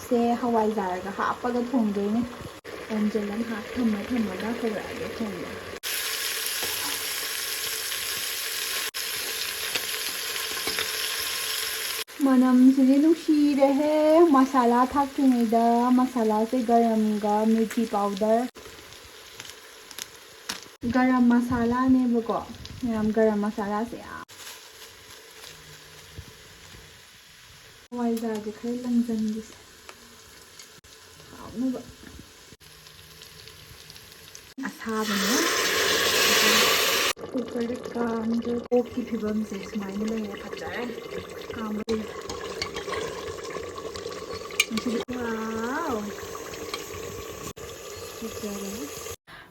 से हवाईजारगा हापगा थोंदोइने ओमजेलम हा थम्मगा हौरागे थोंबा मनमसिदि नुसीरेहे मसाला थाक्ट्रिङैदा मसाला से गरमगा मिर्ची पाउडर गरम मसाला नेबको मैम गरम मसाला से हवाईजारजे खरे लंजनगिसे हाउनुबा असाबने कुकर कामदे ओकी फिबम से स्माइल लेने फजारे काम वाओ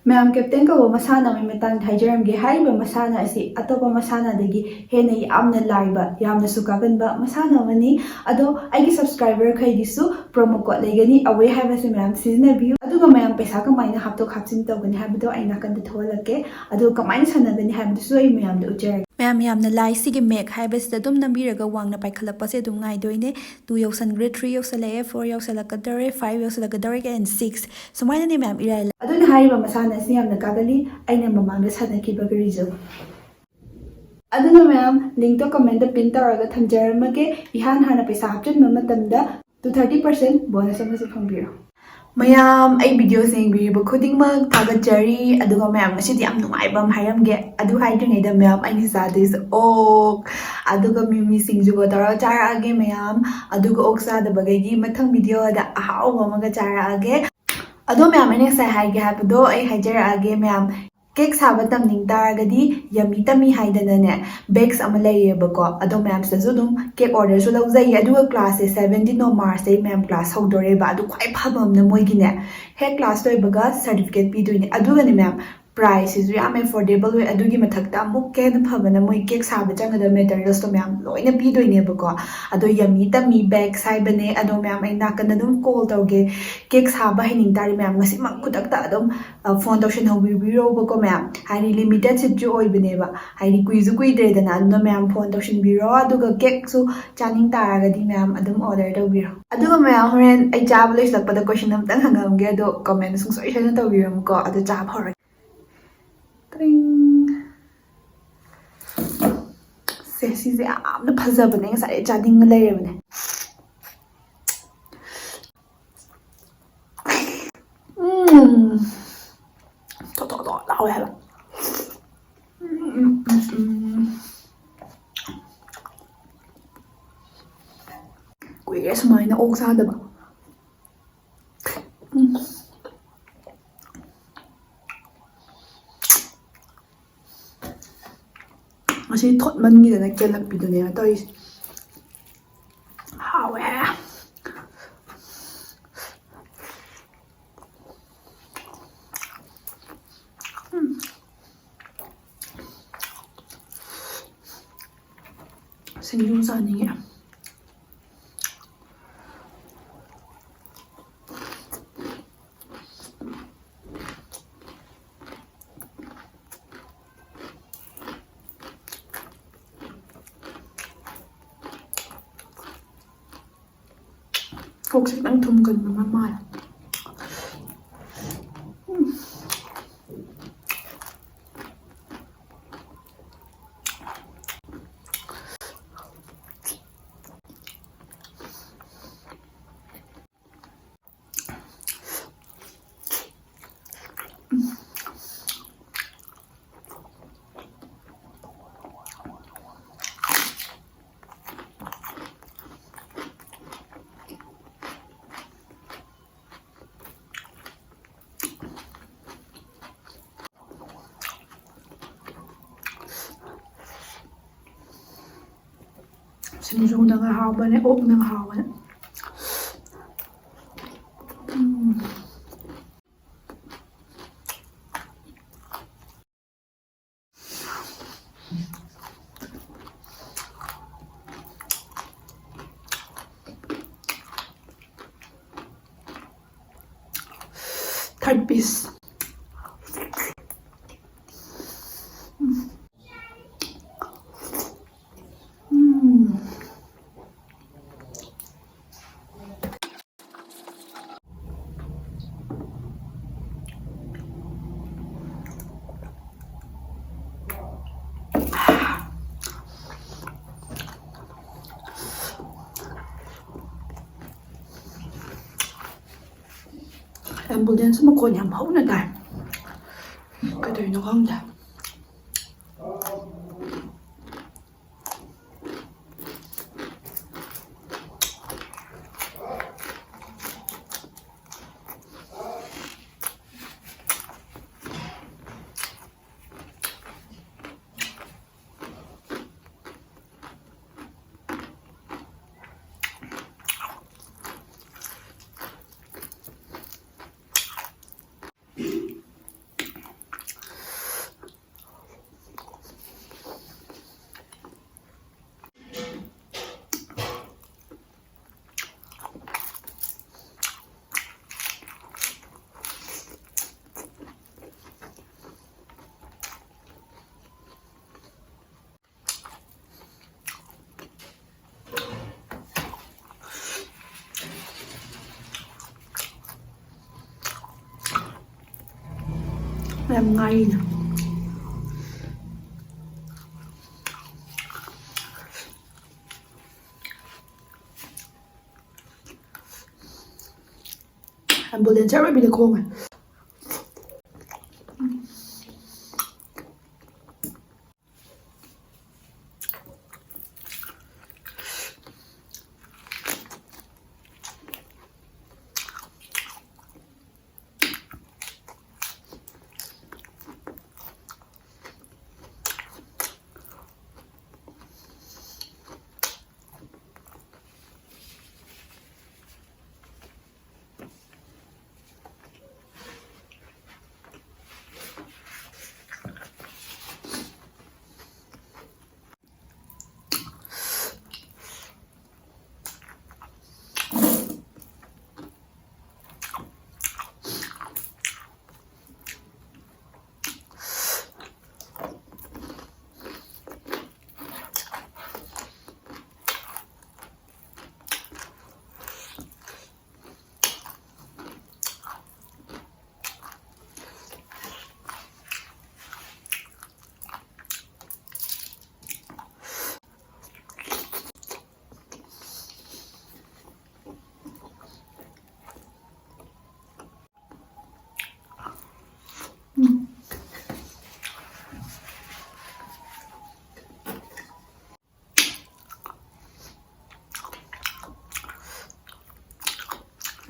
मैम कैप्टन को मसाना में मेतान हाइजरमगे हाइबा मसाना असी अतोपा मसाना दगी हेना यामना लाइबा यामना सुकागनबा मसाना मनी अदो आइगी सब्सक्राइबर खैगिसु प्रोमो कोड लेगनी अवे हाइबसे मैम सिजनबियु अदुगा मैम पैसा कमाइना हापतो खापसिन तौगनी हाइबदो आइना कंद थोलके अदो कमाइना सनगनी हाइबदसु आई मैम दो उजर मैम यामना लाई सिगे मेक हाइबसदा दुम नंबीरगा वांगना पाइखलपसे दुम गाइदोइने 2 यौसनग्रे 3 यौसलए 4 यौसलकदरे 5 यौसलकदरे एंड 6 सुमाइना ने मैम इराइला अदुना हाइबा मसाना से यामना कागली आइना ममांगदा सानकिबगा रिजो अदुना मैम लिंक तो कमेंट दा पिन तौरगा थमजरमगे इहान हाना पैसा हापचनबा मतमदा 30% बोनस अमसे फंगबिरो मैम आई वीडियो सेंबिरिबो खुदिंगमक थागतजरी अदुगा मैम मसिदि याम नुंगाइबम हाइरमगे अदु हाइद्रिङैदा मैम आइनि जादेस ओक अदुगा मिमी सिंजुगो तौरा चारागे मैम अदुगा ओक सादबगैगी मथंग वीडियो दा अहाउबा अमगा चारागे अदो मैम आइने साइ हाइगे हाबदो आई हाइजरागे मैम केक साबा तमनिंग तारगदी यमी तमी हाइदनने बेक्स अमा लेयेबको अदो मैम सजु दुम केक ऑर्डर सु लौजै अदुगा क्लास से 17 मार्च से मैम क्लास हौदोरेबा अदु ख्वाइ फबमने मोइगिने हे क्लास लोइबगा सर्टिफिकेट पीदोइने अदुगाने मैम प्राइस इज याम एफोर्डेबल वे अदुगी मथक्ता अमुक केन फबना मोइ केक साबा चंगदा मेटेरियल्स तो मैम लोइना पीदोइनेबको अदो यमी तमी बेक साइबने अदो मैम आई नाकन दुम कॉल तौगे केक साबा हैनिंग तारि ma'am ngasi mak kudakta adum phone taution hobibiro ma'am हाइनि लिमिटेड सिट ओइबनेबा हाइनि कुइजु कुइद्रेदना अदुना मैम फोन तौशन बिरो अदुगा केक सु चानिंग तारगदी मैम अदुम ऑर्डर तौबिरो अदुगा मैम होरेन आई चाब लोइसलकपदा क्वेश्चन अमतंग हंगमगे अदो कमेंट सुं सोइसन तौबिरमको अदु चाब हौर से सिजे आमना फजबने ngसाइ चानिंग लेरेबने लाओ है कुइरे सुमाइना ओक सादबा असी थोट मनगिदना केलकपिदुने तोइस हावे सिंजू चानिंगे फोक से नंग थुम गन माल सिंजू नंगा हावबने ओक नंगा हावबने थर्ड पीस ꯑꯦꯝꯕꯨꯂꯦꯟꯁ ꯃꯈꯣꯟ ꯌꯥꯝ ꯍꯧꯅ ꯇꯥꯏ ꯀꯩꯗꯧꯔꯤꯅꯣ ꯈꯪꯗꯦ ꯌꯥꯝ ꯉꯥꯏꯔꯤꯅ ꯑꯦꯝꯕꯨꯂꯦꯟꯁ ꯑꯔꯣꯏꯕꯤꯗ ꯈꯣꯡꯉꯦ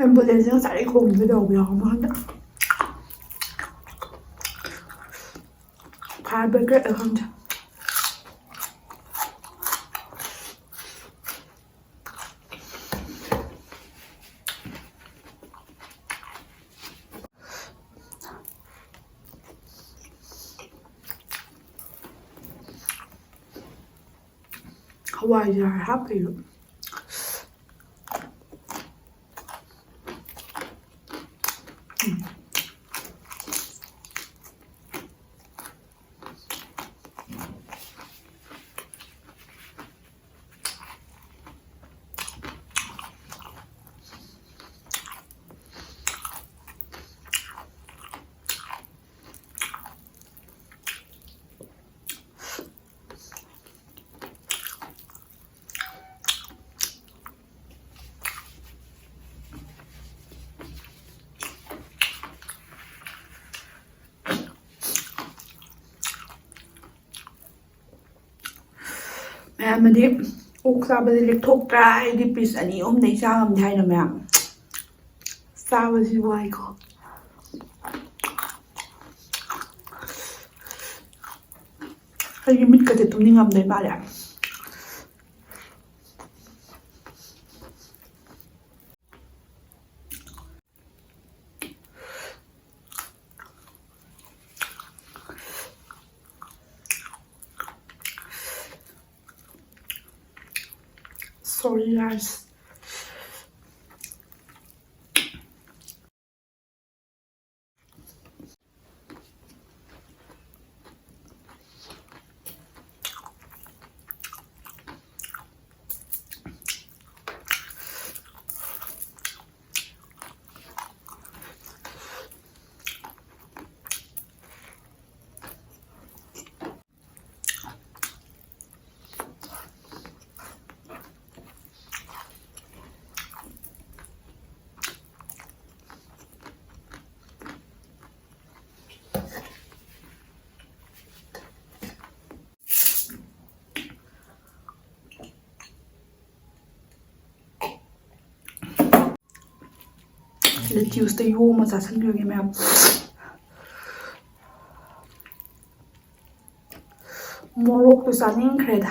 ꯑꯦꯝꯕꯨꯂꯦꯟꯁꯁꯦ ꯉꯁꯥꯏꯗꯩ ꯈꯣꯡꯕ ꯇꯧꯕ ꯌꯥꯎꯕ ꯈꯪꯗꯦ ꯐꯥꯏꯔ ꯕ꯭ꯔꯤꯒꯦꯗ ꯈꯪꯗꯦ ꯍꯋꯥꯏꯖꯥꯔ ꯍꯥꯞꯄꯤꯕ ꯃꯌꯥꯝꯅꯗꯤ ꯑꯣꯛ ꯆꯥꯕꯗꯤ ꯂꯦꯛꯊꯣꯛꯇ꯭ꯔꯥ ꯑꯩꯗꯤ ꯄꯤꯁ 2-3 ꯆꯥ ꯉꯝꯗꯦ ꯍꯥꯏꯅ ꯃꯌꯥꯝ ꯆꯥꯕꯁꯤ ꯋꯥꯏꯀꯣ ꯑꯩꯒꯤ ꯃꯤꯠꯀꯁꯦ ꯇꯨꯝꯅꯤꯡꯉꯝꯗꯣꯏ ꯃꯥꯜꯂꯦ Sorry guys. ꯂꯦꯇ꯭ꯌꯨꯁꯇ ꯌꯣꯝꯃ ꯆꯥꯁꯟꯈ꯭ꯔꯒꯦ ꯃꯌꯥꯝ 모록도 싸닌 그래다.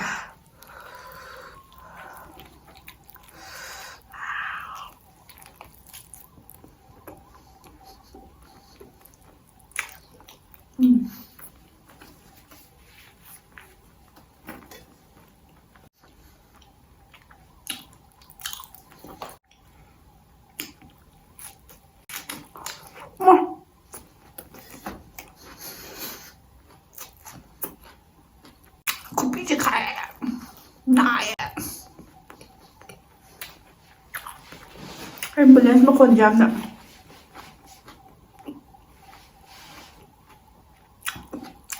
굽이지 가야 나야. 앰뷸런스 먹고 언제 왔나?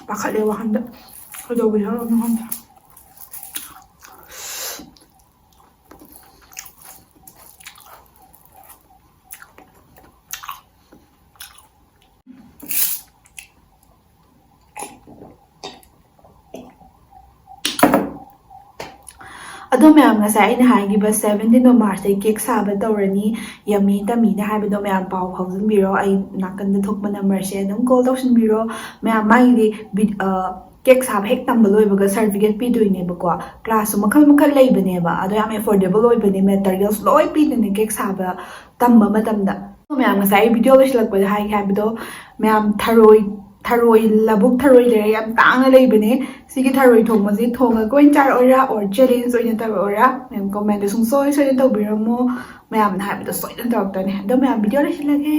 bakalewa handa. Kaya wala na handa. ꯑꯗꯣ ꯃꯌꯥꯝ ꯉꯁꯥꯏ ꯑꯩꯅ ꯍꯥꯏꯈꯤꯕ 17 ꯃꯥꯔꯆꯇ ꯀꯦꯛ ꯁꯥꯕ ꯇꯧꯔꯅꯤ ꯌꯝꯃꯤ ꯇꯝꯃꯤꯅ ꯍꯥꯏꯕꯗꯣ ꯃꯌꯥꯝ ꯄꯥꯎ ꯐꯥꯎꯖꯟꯕꯤꯔꯣ ꯑꯩ ꯅꯥꯀꯟꯗ ꯊꯣꯛꯄ ꯅꯝꯕꯔꯁꯦ ꯑꯗꯨꯝ ꯀꯣꯜ ꯇꯧꯁꯤꯟꯕꯤꯔꯣ ꯃꯌꯥꯝ ꯃꯥꯒꯤꯗꯤ ꯀꯦꯛ ꯁꯥꯕ ꯍꯦꯛ ꯇꯝꯕ ꯂꯣꯏꯕꯒ ꯁꯔꯇꯤꯐꯤꯀꯦꯠ ꯄꯤꯗꯣꯏꯅꯦꯕꯀꯣ ꯀ꯭ꯂꯥꯁꯁꯨ ꯃꯈꯜ ꯃꯈꯜ ꯂꯩꯕꯅꯦꯕ ꯑꯗꯣ ꯌꯥꯝ ꯑꯦꯐꯣꯔꯗꯦꯕꯜ ꯑꯣꯏꯕꯅꯦ ꯃꯦꯇꯔꯤꯌꯦꯜꯁ ꯂꯣꯏ ꯄꯤꯗꯣꯏꯅꯦ ꯀꯦꯛ ꯁꯥꯕ ꯇꯝꯕ ꯃꯇꯝꯗ ꯃꯌꯥꯝ ꯉꯁꯥꯏ ꯑꯩ ꯚꯤꯗꯤꯑꯣ ꯂꯣꯏꯁꯤꯜꯂꯛꯄꯗ ꯍꯥꯏꯒꯦ ꯍꯥꯏꯕꯗꯣ ꯃꯌꯥꯝ ꯊꯔꯣꯏ ꯂꯧꯕꯨꯛ ꯊꯔꯣꯏ ꯂꯩꯔꯦ ꯌꯥꯝ ꯇꯥꯡꯅ ꯂꯩꯕꯅꯦ ꯁꯤꯒꯤ ꯊꯔꯣꯏ ꯊꯣꯡꯕꯁꯤ ꯊꯣꯡꯉꯒ ꯑꯣꯏꯅ ꯆꯥꯔꯛꯑꯣꯏꯔꯥ ꯑꯣꯔ ꯆꯦꯂꯦꯟꯖ ꯑꯣꯏꯅ ꯇꯧꯔꯛꯑꯣꯏꯔꯥ ꯃꯌꯥꯝ ꯀꯣꯃꯦꯟꯇ ꯁꯨꯡꯁꯣꯏ ꯁꯣꯏꯗꯅ ꯇꯧꯕꯤꯔꯝꯃꯣ ꯃꯌꯥꯝꯅ ꯍꯥꯏꯕꯗꯣ ꯁꯣꯏꯗꯅ ꯇꯧꯔꯛꯇꯣꯏꯅꯦ ꯑꯗꯣ ꯃꯌꯥꯝ ꯚꯤꯗꯤꯑꯣ ꯂꯣꯏꯁꯤꯜꯂꯒꯦ